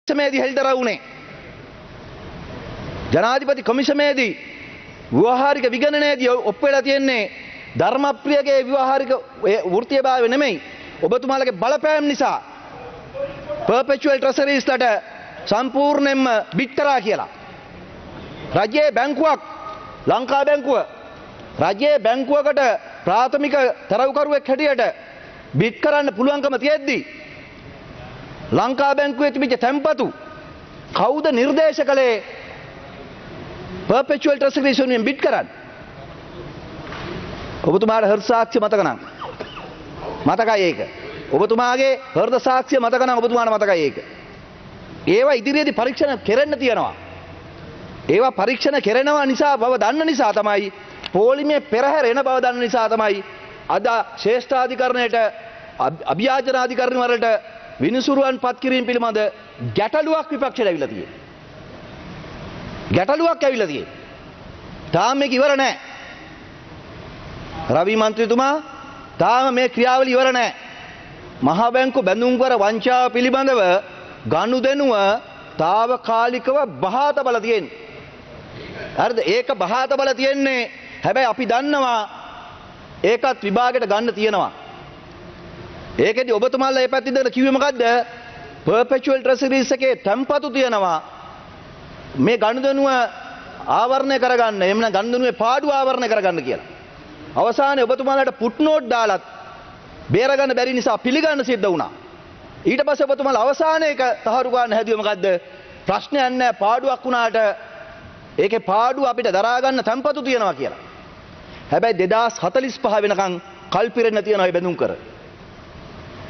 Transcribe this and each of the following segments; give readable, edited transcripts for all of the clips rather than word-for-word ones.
කොමිසමේදී හෙළිදරව් වුණේ. ජනාධිපති කොමිසමේදී ව්‍යවහාරික විගණනයේදී ඔප්පු වෙලා තියෙන්නේ ධර්මප්‍රියගේ ව්‍යවහාරික වෘත්තීයභාවය නෙමෙයි. ඔබතුමාලගේ බලපෑම් නිසා perpetual treasuries-ලට සම්පූර්ණයෙන්ම බිට් කරා කියලා. රජයේ බැංකුවක් ලංකා බැංකුව රජයේ බැංකුවකට ප්‍රාථමික තරවුකරුවෙක් හැටියට බිට් කරන්න පුළුවන්කම තියෙද්දි ලංකා බැංකුවේ තිබිච්ච තැන්පතු කවුද නිර්දේශ කළේ perpetual treasuries වලින් බිට් කරන්න? ඔබතුමාට හෘද සාක්ෂි මතක නම් මතකයි ඒක. ඔබතුමාගේ හෘද සාක්ෂිය මතක නම් ඔබතුමාට මතකයි ඒක. ඒවා ඉදිරියේදී පරීක්ෂණ කෙරෙන්න තියෙනවා. ඒවා පරීක්ෂණ කෙරෙනවා නිසා බව දන්න නිසා තමයි පොලිමේ පෙරහැර එන බව දන්න නිසා තමයි අද ශ්‍රේෂ්ඨාධිකරණයට අභියාචනාධිකරණ වලට විනිසුරුවන් පත් කිරීම පිළිබඳ ගැටලුවක් විපක්ෂයට ඇවිල්ලා තියෙන්නේ. ගැටලුවක් ඇවිල්ලා තියෙන්නේ. තාම මේක ඉවර නැහැ. රවි මන්ත්‍රීතුමා තාම මේ ක්‍රියාවලිය ඉවර නැහැ. මහා බැංකු බැඳුම් කර වංචාව පිළිබඳව ගනුදෙනුව తాවකාලිකව බහා තබලා තියෙන්නේ. හරිද? ඒක බහා තබලා තියෙන්නේ. හැබැයි අපි දන්නවා ඒකත් විභාගයට ගන්න තියෙනවා. ඒකෙදි ඔබතුමාලා මේ පැත්තේ ඉඳලා කිව්වේ මොකද්ද? perpetual treasuries එකේ තැන්පතු තියෙනවා. මේ ගනුදෙනුව ආවරණය කරගන්න. එහෙම නැත්නම් ගනුදෙනුවේ පාඩුව ආවරණය කරගන්න කියලා. අවසානයේ ඔබතුමාලාට පුට් නෝට් දාලත් බේරගන්න බැරි නිසා පිළිගන්න සිද්ධ වුණා. ඊට පස්සේ ඔබතුමාලා අවසානයේ එක තහවුරු ගන්න හැදුවේ මොකද්ද? ප්‍රශ්නයක් නැහැ පාඩුවක් වුණාට ඒකේ පාඩුව අපිට දරා ගන්න තැන්පතු තියෙනවා කියලා. හැබැයි 2045 වෙනකන් කල්පිරෙන්න තියෙනවා මේ බැඳුම් කර.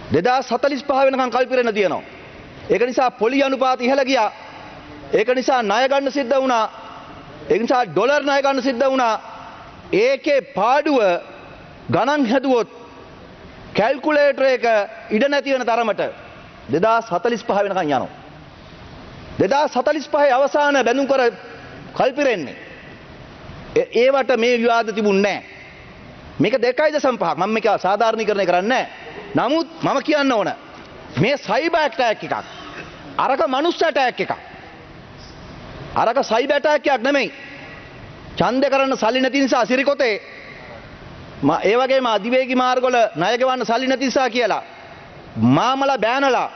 2045 වෙනකන් කල්පිරෙන්න තියෙනවා. ඒක නිසා පොලි අනුපාත ඉහළ ගියා. ඒක නිසා ණය ගන්න සිද්ධ වුණා. ඒක නිසා ඩොලර් ණය ගන්න සිද්ධ වුණා. ඒකේ පාඩුව ගණන් හැදුවොත් කැල්කියුලේටර් එක ඉඩ නැති වෙන තරමට 2045 වෙනකන් යනවා. 2045 අවසාන බැඳුම් කර කල්පිරෙන්නේ. ඒවට මේ විවාද තිබුණේ නැහැ. මේක 2.5ක්. මම මේක සාධාරණීකරණය කරන්නේ නැහැ. නමුත් මම කියන්න ඕන මේ සයිබර් ඇටැක් එකක්. අරක මනුස්ස ඇටැක් එකක්. අරක සයිබර් ඇටැක් එකක් නෙමෙයි. ඡන්දේ කරන්න සල්ලි නැති නිසා සිරිකොතේ ඒ වගේම අධිවේගී මාර්ගවල ණය ගෙවන්න සල්ලි නැති නිසා කියලා මාමලා බෑනලා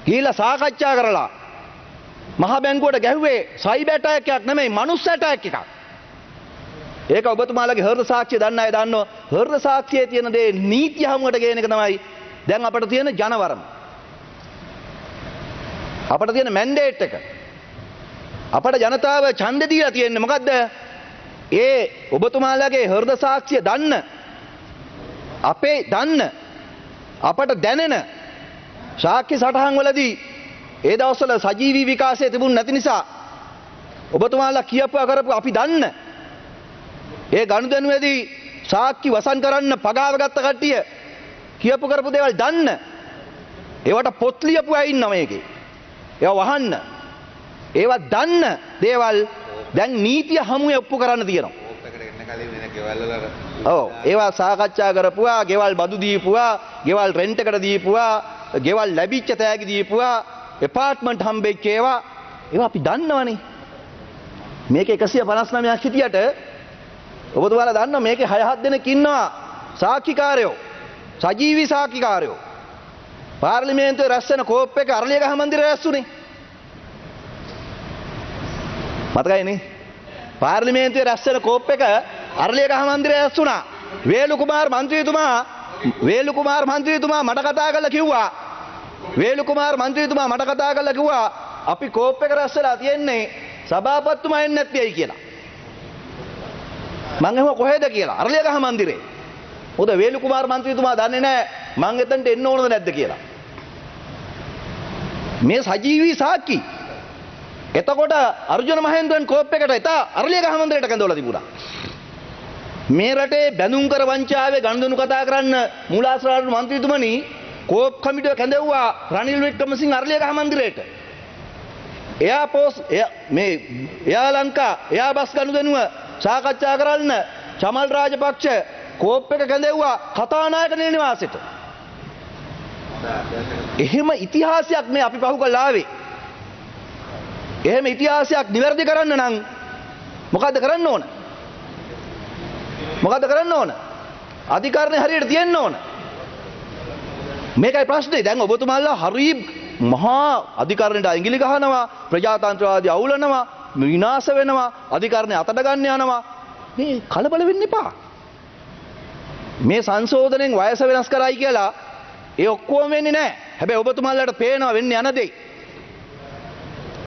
කියලා සාකච්ඡා කරලා මහා බැංකුවට ගැහුවේ සයිබර් ඇටැක් එකක් නෙමෙයි මනුස්ස ඇටැක් එකක්. ඒක ඔබතුමාලගේ හෘද සාක්ෂිය දන්න අය දන්නවා. හෘද සාක්ෂියේ තියෙන දේ නීතිය හමුවට ගේන එක තමයි දැන් අපිට තියෙන ජනවරම. අපිට තියෙන මැන්ඩේට් එක. අපට ජනතාව ඡන්දෙ දීලා තියෙන්නේ මොකද්ද? ඒ ඔබතුමාලගේ හෘද සාක්ෂිය දන්න අපේ දන්න අපට දැනෙන සාක්ෂි සටහන් වලදී ඒ දවස්වල සජීවී විකාශය තිබුණ නැති නිසා ඔබතුමාලා කියපුවා කරපු අපි දන්න ඒ ගනුදෙනුවේදී සාක්ෂි වසන් කරන්න පගාව ගත්ත කට්ටිය කියපු කරපු දේවල් දන්න ඒවට පොත් ලියපු අය ඉන්නවා මේකේ. ඒවා වහන්න. ඒවා දන්න දේවල් දැන් නීතිය හමුවේ ඔප්පු කරන්න තියෙනවා. ඔව් ඒවා සාකච්ඡා කරපුවා, ගෙවල් බදු දීපුවා, ගෙවල් රෙන්ට් එකට දීපුවා, ගෙවල් ලැබිච්ච තෑගි දීපුවා, එපාර්ට්මන්ට් හම්බෙච්ච ඒවා අපි දන්නවනේ. මේක 159ක් හිටියට ඔබතුමාලා දන්නවා මේකේ 6-7 දෙනෙක් ඉන්නවා සාක්ෂිකාරයෝ, සජීවී සාක්ෂිකාරයෝ. පාර්ලිමේන්තුවේ රැස් වෙන කෝප් එක අරලියගහ මන්දිරේ රැස්ුනේ. මතකයිනේ? පාර්ලිමේන්තුවේ රැස් වෙන කෝප් එක අරලියගහ මන්දිරේ රැස් වුණා. වේලු කුමාර මන්ත්‍රීතුමා මට කතා කරලා කිව්වා. මට කතා කරලා කිව්වා අපි කෝප් එක රැස් වෙලා තියෙන්නේ සභාපතිතුමා එන්නේ නැති ඇයි කියලා. මං අහුවා කොහෙද කියලා. අරලියගහ මන්දිරේ. මොකද වේලු කුමාර මන්ත්‍රීතුමා දන්නේ නැහැ මං එතනට එන්න ඕනද නැද්ද කියලා. මේ සජීවී සාක්ෂි. එතකොට අර්ජුන මහේන්ද්‍රන් කෝප් එකට එතා අරලියගහ මන්දිරයට කැඳවලා තිබුණා. මේ රටේ බැඳුම් කර වංචාවේ ගනුදෙනු කතා කරන්න මූලාශ්‍රාර්ථ මන්ත්‍රීතුමනි කෝප් කමිටුව කැඳවුවා රනිල් වික්‍රමසිංහ අරලියගහ මන්දිරයට. එයා ලංකා එයා බස් ගනුදෙනුව සාකච්ඡා කරන්න චමල් රාජපක්ෂ කෝප් එක කැඳෙව්වා කතානායක නිවාසෙට. එහෙම ඉතිහාසයක් මේ අපි පහු කරලා ආවේ. එහෙම ඉතිහාසයක් නිවැරදි කරන්න නම් මොකද්ද කරන්න ඕන? මොකද්ද කරන්න ඕන? අධිකරණය හරියට තියෙන්න ඕන. මේකයි ප්‍රශ්නේ. දැන් ඔබතුමාලා හරි මහා අධිකරණයට ඇඟිලි ගහනවා, ප්‍රජාතන්ත්‍රවාදී අවුලනවා, විනාශ වෙනවා, අධිකරණය අතට ගන්න යනවා. මේ කලබල වෙන්න එපා. මේ සංශෝධනයෙන් වයස වෙනස් කරයි කියලා ඒ ඔක්කොම වෙන්නේ නැහැ. හැබැයි ඔබතුමාලාට පේනවා වෙන්නේ යන දෙයි.